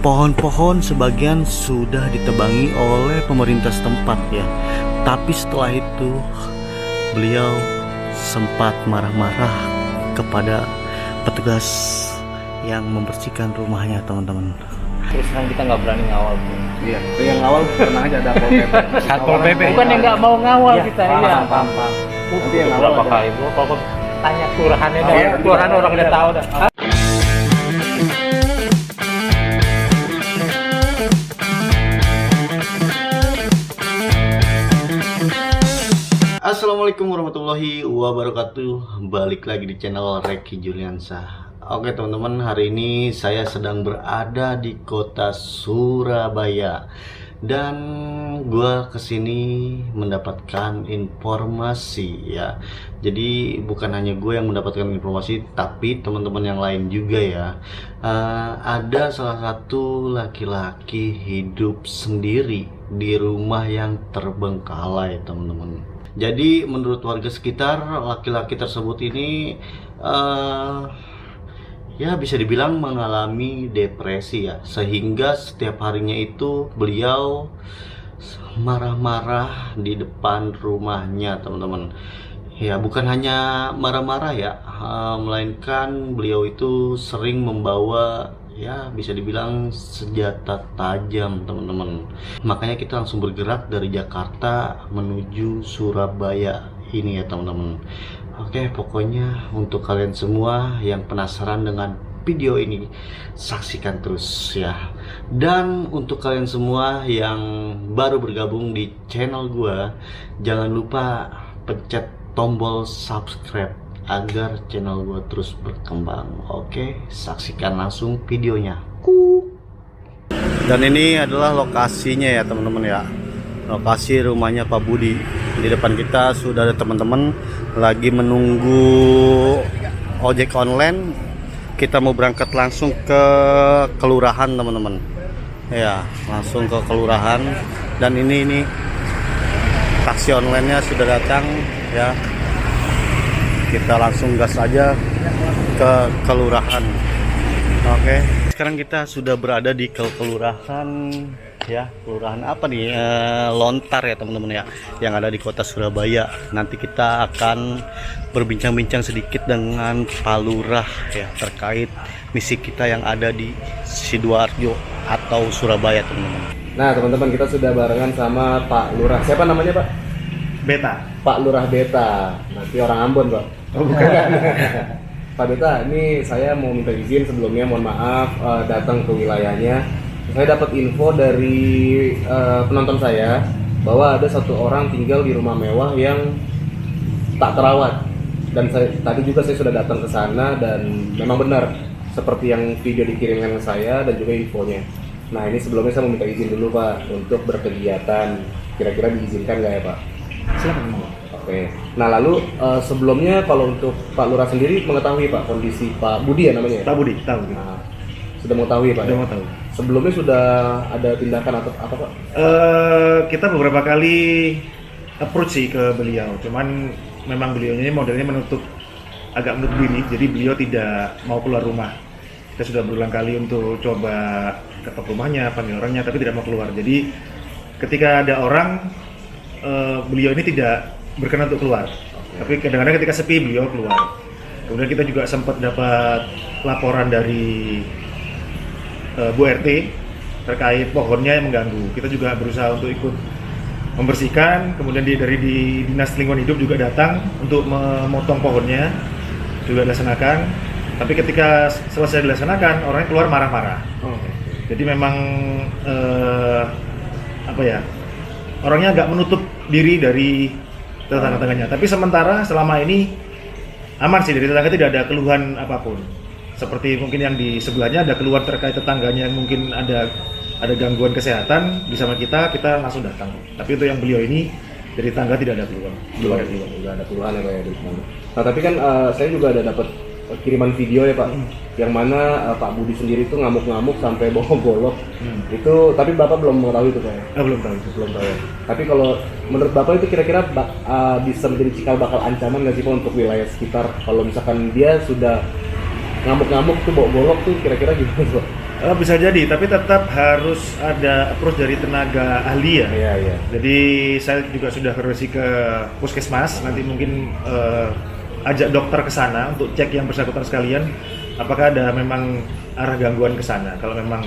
Pohon-pohon sebagian sudah ditebangi oleh pemerintah setempat ya. Tapi setelah itu beliau sempat marah-marah kepada petugas yang membersihkan rumahnya, teman-teman. Terus kan kita nggak berani ngawal tuh. Iya, itu yang awal tenang aja ada Satpol PP. Satpol PP. Bukan yang nggak mau ngawal Iya, kita paham, ya. paham. Nanti yang awal Berapa ada. kali gua kalau tanya kelurahannya Oh, dah. iya, Kelurahan orang udah tahu dah. Assalamualaikum warahmatullahi wabarakatuh. Balik lagi di channel Reki Juliansyah. Oke teman-teman, hari ini saya sedang berada di kota Surabaya. Dan gua kesini mendapatkan informasi ya. Jadi bukan hanya gue yang mendapatkan informasi, tapi teman-teman yang lain juga ya. Ada salah satu laki-laki hidup sendiri di rumah yang terbengkalai, teman-teman. Jadi menurut warga sekitar, laki-laki tersebut ini ya bisa dibilang mengalami depresi ya, sehingga setiap harinya itu beliau marah-marah di depan rumahnya, teman-teman. Ya bukan hanya marah-marah ya, melainkan beliau itu sering membawa ya bisa dibilang senjata tajam, teman-teman. Makanya kita langsung bergerak dari Jakarta menuju Surabaya ini ya, teman-teman. Oke, pokoknya untuk kalian semua yang penasaran dengan video ini, saksikan terus ya. Dan untuk kalian semua yang baru bergabung di channel gua, jangan lupa pencet tombol subscribe agar channel gua terus berkembang. Oke, saksikan langsung videonya. Dan ini adalah lokasinya ya, teman-teman ya. Lokasi rumahnya Pak Budi. Di depan kita sudah ada teman-teman lagi menunggu ojek online. Kita mau berangkat langsung ke kelurahan, teman-teman. Ya, langsung ke kelurahan. Dan ini taksi online-nya sudah datang ya. Kita langsung gas aja ke kelurahan. Oke, sekarang kita sudah berada di kelurahan ya. Kelurahan apa nih? Lontar ya, teman-teman ya, yang ada di kota Surabaya. Nanti kita akan berbincang-bincang sedikit dengan Pak Lurah ya, terkait misi kita yang ada di Sidoarjo atau Surabaya, teman-teman. Nah teman-teman, kita sudah barengan sama Pak Lurah. Siapa namanya Pak? Beta. Pak Lurah Beta. Nanti orang Ambon Pak. Oh bukan. Pak Beta, ini saya mau minta izin sebelumnya, mohon maaf datang ke wilayahnya. Saya dapat info dari penonton saya bahwa ada satu orang tinggal di rumah mewah yang tak terawat. Dan tadi juga saya sudah datang ke sana dan memang benar seperti yang video dikirimkan ke saya dan juga infonya. Nah ini sebelumnya saya mau minta izin dulu Pak untuk berkegiatan. Kira-kira diizinkan nggak ya Pak? Silakan. Oke. Nah lalu sebelumnya kalau untuk Pak Lurah sendiri mengetahui Pak kondisi Pak Budi ya namanya? Pak Budi, tahu. Nah, sudah mengetahui Pak? Sudah Ya? mau tahu. Sebelumnya sudah ada tindakan atau apa Pak? Kita beberapa kali approach sih ke beliau, cuman memang beliaunya ini modelnya agak menutup diri, jadi beliau tidak mau keluar rumah. Kita sudah berulang kali untuk coba ketok rumahnya, panggil orangnya, tapi tidak mau keluar. Jadi ketika ada orang, beliau ini tidak berkenan untuk keluar. Tapi kadang-kadang ketika sepi beliau keluar. Kemudian kita juga sempat dapat laporan dari Bu RT terkait pohonnya yang mengganggu. Kita juga berusaha untuk ikut membersihkan. Kemudian dari Dinas Lingkungan Hidup juga datang untuk memotong pohonnya, juga dilaksanakan. Tapi ketika selesai dilaksanakan, orangnya keluar marah-marah. Jadi memang orangnya agak menutup diri dari tetangga-tetangganya. Tapi sementara selama ini aman sih, dari tetangga tidak ada keluhan apapun. Seperti mungkin yang di sebelahnya ada keluhan terkait tetangganya yang mungkin ada gangguan kesehatan bersama kita langsung datang. Tapi untuk yang beliau ini dari tangga tidak ada keluhan. Belum ada keluhan ya Pak ya. Nah tapi kan saya juga ada dapat kiriman video ya Pak, yang mana Pak Budi sendiri itu ngamuk-ngamuk sampai bawa golok. Itu tapi Bapak belum mengetahui itu Pak ya? Belum tahu. Ya. Tapi kalau menurut Bapak itu kira-kira bisa menjadi cikal bakal ancaman nggak sih Pak untuk wilayah sekitar? Kalau misalkan dia sudah ngamuk-ngamuk tuh bawa golok tuh kira-kira gimana Pak? Bisa jadi, tapi tetap harus ada approach dari tenaga ahli ya. Iya, iya. Jadi saya juga sudah koordinasi ke puskesmas, nanti mungkin ajak dokter ke sana untuk cek yang bersangkutan sekalian, apakah ada memang arah gangguan ke sana. Kalau memang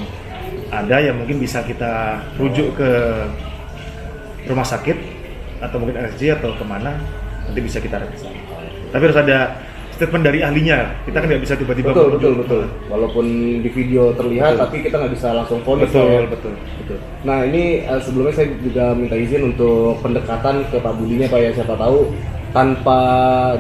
ada, ya mungkin bisa kita rujuk ke rumah sakit atau mungkin RSJ atau kemana, nanti bisa kita reksa. Tapi harus ada statement dari ahlinya, kita kan nggak bisa tiba-tiba betul. Walaupun di video terlihat, tapi kita nggak bisa langsung vonis. Betul. Nah ini sebelumnya saya juga minta izin untuk pendekatan ke Pak Budinya Pak ya, siapa tahu tanpa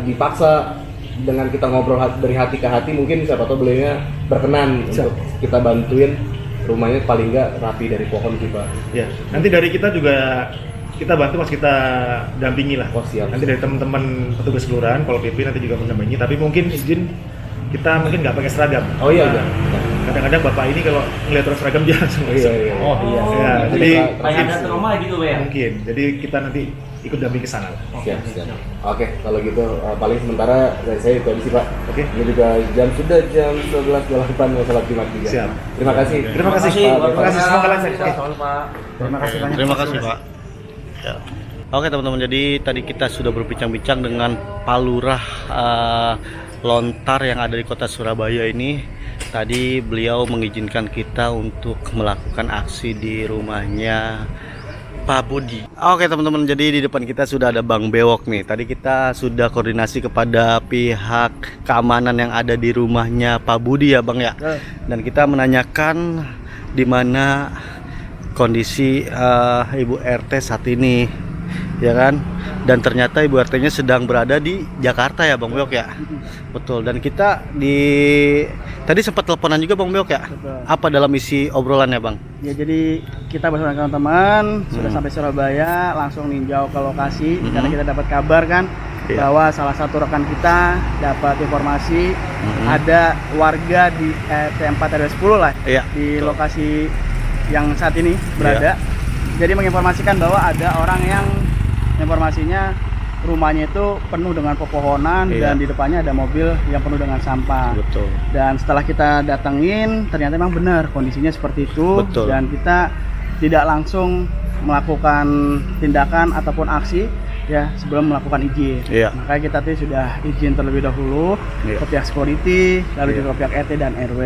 dipaksa, dengan kita ngobrol dari hati ke hati, mungkin siapa tahu beliaunya berkenan untuk kita bantuin rumahnya paling nggak rapi dari pohon sih Pak. Ya, nanti dari kita juga kita bantu, Mas, kita dampingi lah. Oh, siap. Nanti dari teman-teman petugas kelurahan, kalau PP nanti juga mendampingi, tapi mungkin izin kita mungkin nggak pakai seragam. Oh iya, Nah, kadang-kadang bapak ini kalau ngeliat orang seragam dia langsung masuk. Iya. Oh iya. Ya, jadi kayak ada trauma gitu Pak ya? mungkin. Jadi kita nanti ikut dampingi ke sana. Siap. Oke, kalau gitu paling sementara dari saya itu aja sih Pak. Oke. Ini juga sudah jam 11.28 sholat Jumat juga. Siap. Terima kasih. Terima kasih. Pak. Terima kasih, semoga lancar. Terima kasih banyak. Terima kasih Pak. Ya. Oke teman-teman, jadi tadi kita sudah berbincang-bincang dengan Pak Lurah Lontar yang ada di kota Surabaya ini. Tadi beliau mengizinkan kita untuk melakukan aksi di rumahnya Pak Budi. Oke teman-teman, jadi di depan kita sudah ada Bang Bewok nih. Tadi kita sudah koordinasi kepada pihak keamanan yang ada di rumahnya Pak Budi ya Bang ya. Dan kita menanyakan di mana kondisi Ibu RT saat ini, ya kan? Dan ternyata Ibu RT-nya sedang berada di Jakarta ya Bang Bewok ya. Betul. Dan kita tadi sempat teleponan juga Bang Bewok ya. Betul. Apa dalam isi obrolannya Bang? Ya jadi kita bersama teman-teman sudah sampai Surabaya, langsung ninjau ke lokasi karena kita dapat kabar kan bahwa salah satu rekan kita dapat informasi ada warga di RT 4 RW 10 lah di lokasi yang saat ini berada. Jadi menginformasikan bahwa ada orang yang informasinya rumahnya itu penuh dengan pepohonan dan di depannya ada mobil yang penuh dengan sampah. Betul. Dan setelah kita datengin ternyata memang benar kondisinya seperti itu. Betul. Dan kita tidak langsung melakukan tindakan ataupun aksi ya sebelum melakukan izin. Makanya kita tuh sudah izin terlebih dahulu ke pihak security, lalu juga ke pihak RT dan RW.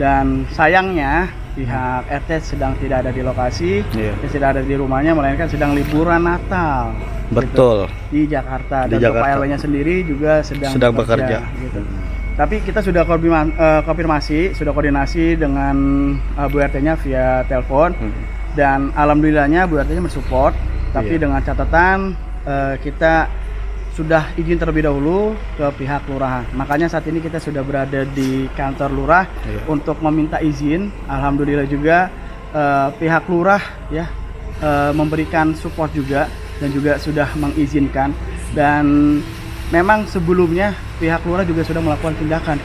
Dan sayangnya pihak RT sedang tidak ada di lokasi, tidak ada di rumahnya, melainkan sedang liburan Natal. Betul. Gitu, di Jakarta. Dan Jakarta. Bapak RW-nya sendiri juga sedang bekerja. Gitu. Tapi kita sudah konfirmasi, sudah koordinasi dengan Bu RT-nya via telepon, dan alhamdulillahnya Bu RT-nya mensupport. Tapi dengan catatan kita sudah izin terlebih dahulu ke pihak lurah. Makanya saat ini kita sudah berada di kantor lurah untuk meminta izin. Alhamdulillah juga pihak lurah ya memberikan support juga dan juga sudah mengizinkan. Dan memang sebelumnya pihak lurah juga sudah melakukan tindakan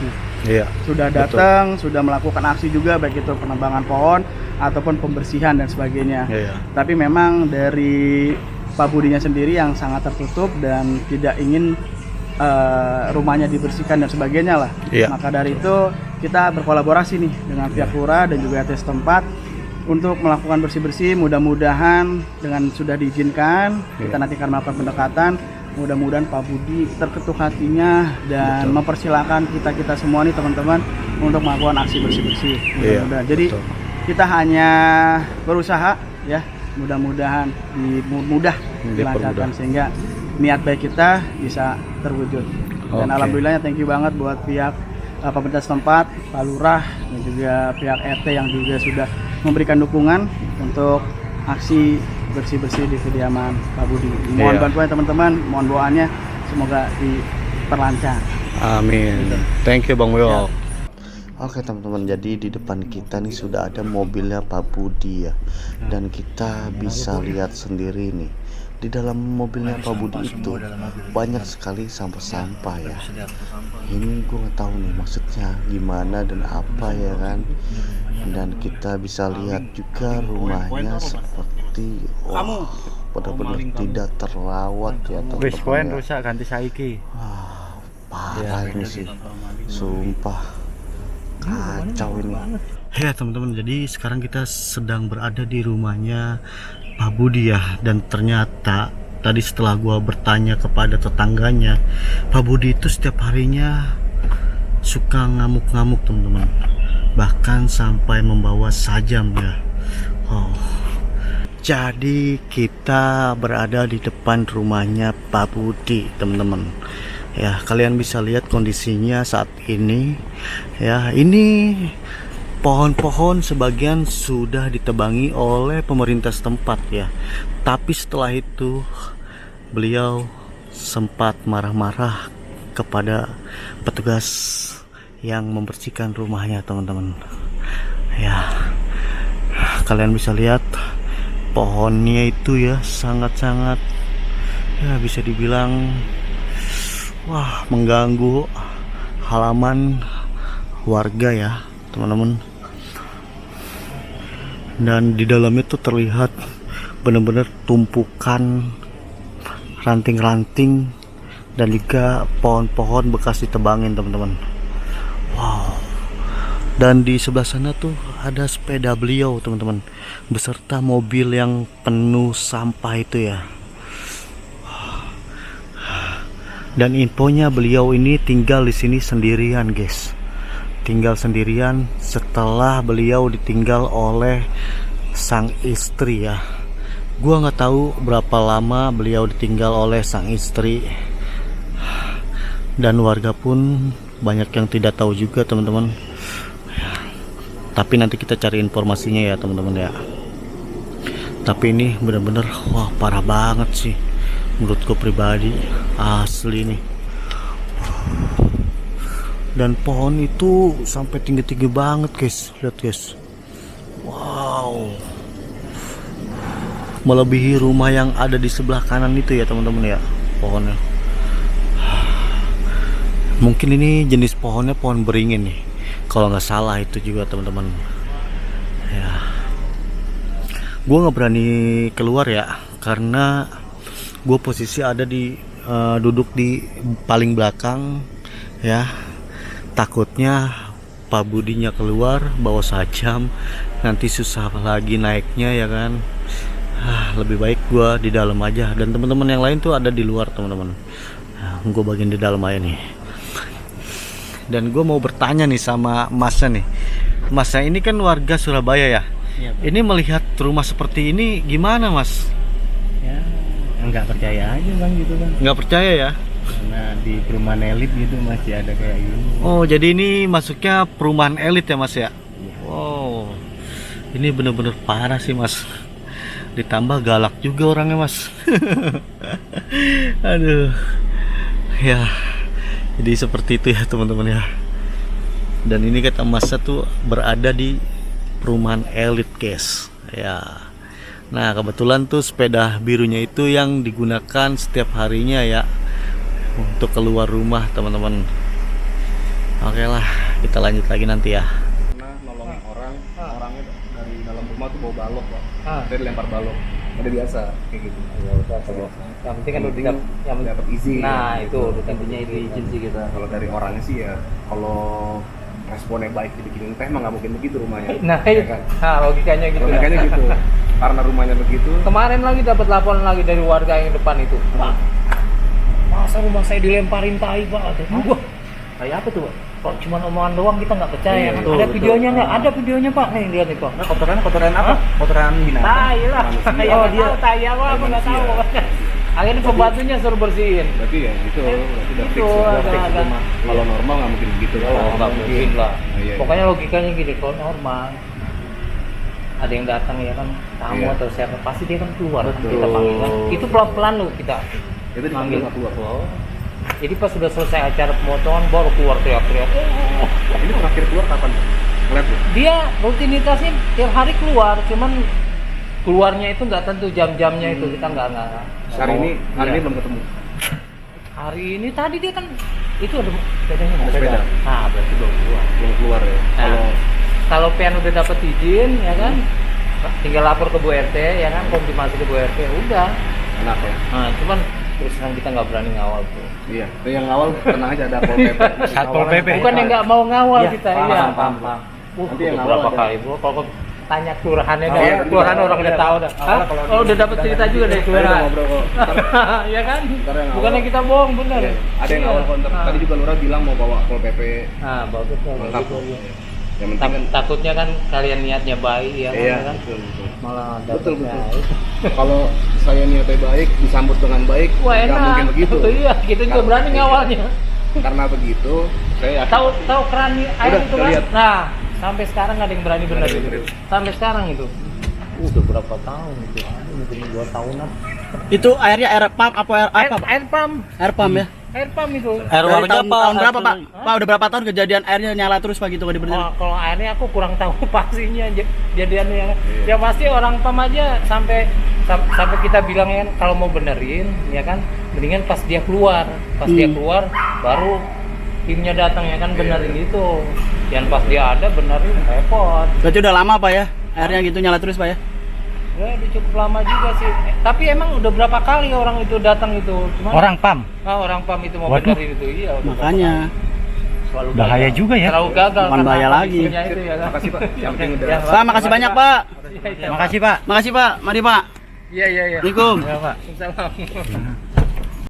sudah datang, sudah melakukan aksi juga, baik itu penebangan pohon ataupun pembersihan dan sebagainya. Tapi memang dari Pak Budinya sendiri yang sangat tertutup dan tidak ingin rumahnya dibersihkan dan sebagainya lah. Maka dari itu kita berkolaborasi nih dengan pihak lurah dan juga RT setempat untuk melakukan bersih-bersih. Mudah-mudahan dengan sudah diizinkan, kita nanti akan melakukan pendekatan. Mudah-mudahan Pak Budi terketuk hatinya dan mempersilahkan kita semua nih teman-teman untuk melakukan aksi bersih-bersih. Mudah-mudahan. Jadi kita hanya berusaha ya, mudah-mudahan mudah dilancarkan sehingga niat baik kita bisa terwujud. Dan alhamdulillahnya thank you banget buat pihak pemerintah setempat, Pak Lurah dan juga pihak RT yang juga sudah memberikan dukungan untuk aksi bersih-bersih di kediaman Pak Budi. Mohon bantuan teman-teman, mohon doanya semoga diperlancar. Amin. Thank you Bang Bewok. Oke teman-teman, jadi di depan kita nih sudah ada mobilnya Pak Budi ya. Dan kita bisa lihat sendiri nih, di dalam mobilnya Pak Budi itu banyak sekali sampah-sampah ya. Ini gue nggak tahu nih maksudnya gimana dan apa ya kan. Dan kita bisa lihat juga rumahnya seperti benar-benar tidak terawat ya teman-teman. Rusak ganti saiki. Parah ini sih, sumpah kacau ini. Ya teman-teman, jadi sekarang kita sedang berada di rumahnya Pak Budi ya. Dan ternyata tadi setelah gua bertanya kepada tetangganya, Pak Budi itu setiap harinya suka ngamuk-ngamuk teman-teman, bahkan sampai membawa sajam ya. Jadi kita berada di depan rumahnya Pak Budi teman-teman ya. Kalian bisa lihat kondisinya saat ini ya. Ini pohon-pohon sebagian sudah ditebangi oleh pemerintah setempat ya. Tapi setelah itu beliau sempat marah-marah kepada petugas yang membersihkan rumahnya teman-teman ya. Kalian bisa lihat pohonnya itu ya, sangat-sangat ya bisa dibilang wah, mengganggu halaman warga ya teman-teman. Dan di dalamnya tuh terlihat benar-benar tumpukan ranting-ranting dan juga pohon-pohon bekas ditebangin teman-teman. Wow. Dan di sebelah sana tuh ada sepeda beliau teman-teman, beserta mobil yang penuh sampah itu ya. Dan infonya beliau ini tinggal di sini sendirian guys. Tinggal sendirian setelah beliau ditinggal oleh sang istri ya. Gua nggak tahu berapa lama beliau ditinggal oleh sang istri, dan warga pun banyak yang tidak tahu juga teman-teman. Tapi nanti kita cari informasinya ya teman-teman ya. Tapi ini benar-benar wah, parah banget sih menurutku pribadi, asli nih. Dan pohon itu sampai tinggi-tinggi banget guys, lihat guys. Wow, melebihi rumah yang ada di sebelah kanan itu ya teman-teman ya, pohonnya. Mungkin ini jenis pohonnya pohon beringin nih, kalau nggak salah itu juga teman-teman ya. Gue nggak berani keluar ya, karena gue posisi ada di duduk di paling belakang ya. Takutnya Pak Budinya keluar bawa sajam, nanti susah lagi naiknya ya kan. Lebih baik gua di dalam aja, dan teman-teman yang lain tuh ada di luar teman-teman. Gue bagian di dalam aja nih. Dan gue mau bertanya nih sama Masnya nih. Masnya ini kan warga Surabaya ya. Iya, ini melihat rumah seperti ini gimana Mas? ya nggak percaya aja bang gitu kan, Nggak percaya ya? karena di perumahan elit gitu masih ada kayak gini. Oh, jadi ini masuknya perumahan elit ya Mas ya? Wow, ini bener-bener parah sih Mas. Ditambah galak juga orangnya Mas. Aduh, ya jadi seperti itu ya teman-teman ya. Dan ini kata Masnya tuh berada di perumahan elit guys ya. Nah kebetulan tuh sepeda birunya itu yang digunakan setiap harinya ya untuk keluar rumah teman-teman. Oke lah, kita lanjut lagi nanti ya. Pernah nolongin orang, orangnya dari dalam rumah tuh bawa balok pak, dia dilempar balok, udah biasa kayak gitu. Ya udah, yang penting kan yang dapat izin. Nah itu tentunya itu izin sih kita. Kalau dari orangnya sih ya, kalau responnya baik dibikinin teh mah nggak mungkin begitu rumahnya. Nah, ya kan? logikanya gitu. Logikanya gitu. Karena rumahnya begitu. Kemarin lagi dapat laporan lagi dari warga yang depan itu. Pak, masa rumah saya dilemparin tai pak? Wah, kayak apa tuh pak? Kalau cuma omongan doang kita nggak percaya. Iya, betul, ada betul. videonya nggak? Ada videonya pak. Nih lihat nih pak. Nah, kotoran apa? Kotoran binatang. Tai lah. Manusia. Oh dia. Tai apa? Aku nggak tahu. Akhirnya pembantunya suruh bersihin. Berarti ya gitu. Berarti udah fix. Itu Udah fix ada. rumah. Kalau normal nggak mungkin begitu. Oh, nggak mungkin lah. Iya. Pokoknya logikanya gini, kalau normal ada yang datang ya kan, tamu Iya. atau siapa pasti dia kan keluar. Betul. Kita panggil kan. Itu pelan-pelan loh kita Itu dipanggil nggak keluar. Oh. Jadi pas sudah selesai acara pemotongan baru keluar teriak-teriak. Oh. Ini terakhir keluar kapan? Ngeliat tuh. Dia rutinitasnya tiap hari keluar, cuman keluarnya itu nggak tentu jam-jamnya itu kita nggak. Hari ini Iya. belum ketemu. Hari ini tadi dia kan itu ada sepedanya nggak? Ada sepeda. Nah berarti belum keluar. Belum keluar ya. Nah, kalau PN udah dapat izin ya kan, tinggal lapor ke Bu RT ya kan, konfirmasi ke Bu RT udah. Enak ya. Nah cuman terus terang kita nggak berani ngawal tuh. Iya. Itu yang awal tenang aja ada Pol PP. Satpol PP. Bukan yang nggak mau ngawal Iya, kita, paham, iya. paham. Nanti yang awal berapa ada. kali bro, kalau tanya kelurahannya dah, Iya, kelurahan orang iya, udah tahu dah. awal Hah? kalau Oh udah dapat cerita juga dari kelurahan. ngobrol kok. Ya kan? Ntar yang awal. Bukannya kita bohong, bener. Ada yang Iya. awal konter. Ah. Tadi juga lurah bilang mau bawa pol PP. Ah, bagus lah, Mantap. bagus lah. Yang penting kan Takutnya kan kalian niatnya baik ya iya, kan? betul, betul. Malah Betul, dapatnya betul. Kalau saya niatnya baik, disambut dengan baik, wah nggak enak. mungkin begitu. Iya, kita juga Karena- berani ngawalnya. Karena begitu, saya yakin. Tahu keran air Udah, itu udah kan? lihat. Nah, sampai sekarang nggak ada yang berani bener Nggak ada yang itu. bener. Sampai sekarang itu. Udah berapa tahun itu? Mungkin 2 tahunan. Itu airnya air pump apa air Air, apa? air pump, Air pump ya. air pump itu. Air Dari warga tahun, apa? tahun berapa Air Pak? Pak udah berapa tahun kejadian airnya nyala terus Pak gitu nggak diberhentiin? Oh, kalau airnya aku kurang tahu pastinya jadiannya. Iya. Ya pasti orang pump aja sampai kita bilang ya kalau mau benerin ya kan mendingan pas dia keluar. Pas dia keluar baru timnya datang ya kan benerin itu. Yang pas dia ada benerin repot. Berarti udah lama Pak ya? Airnya gitu nyala terus Pak ya? Ya udah cukup lama juga sih. Tapi emang udah berapa kali orang itu datang itu? Cuman PAM. orang pam itu mau Waduh. benerin itu iya. udah Makanya. berapa kali. Selalu Bahaya gagal. juga ya. Terlalu gagal. Bukan karena bahaya lagi. kondisinya Itu, ya kan? Makasih Pak. Yang penting udah. Ya, Pak makasih banyak Pak. Iya, iya. Makasih Pak. Makasih Pak. Mari Pak. Iya iya iya. Assalamualaikum. Ya Pak. Waalaikumsalam.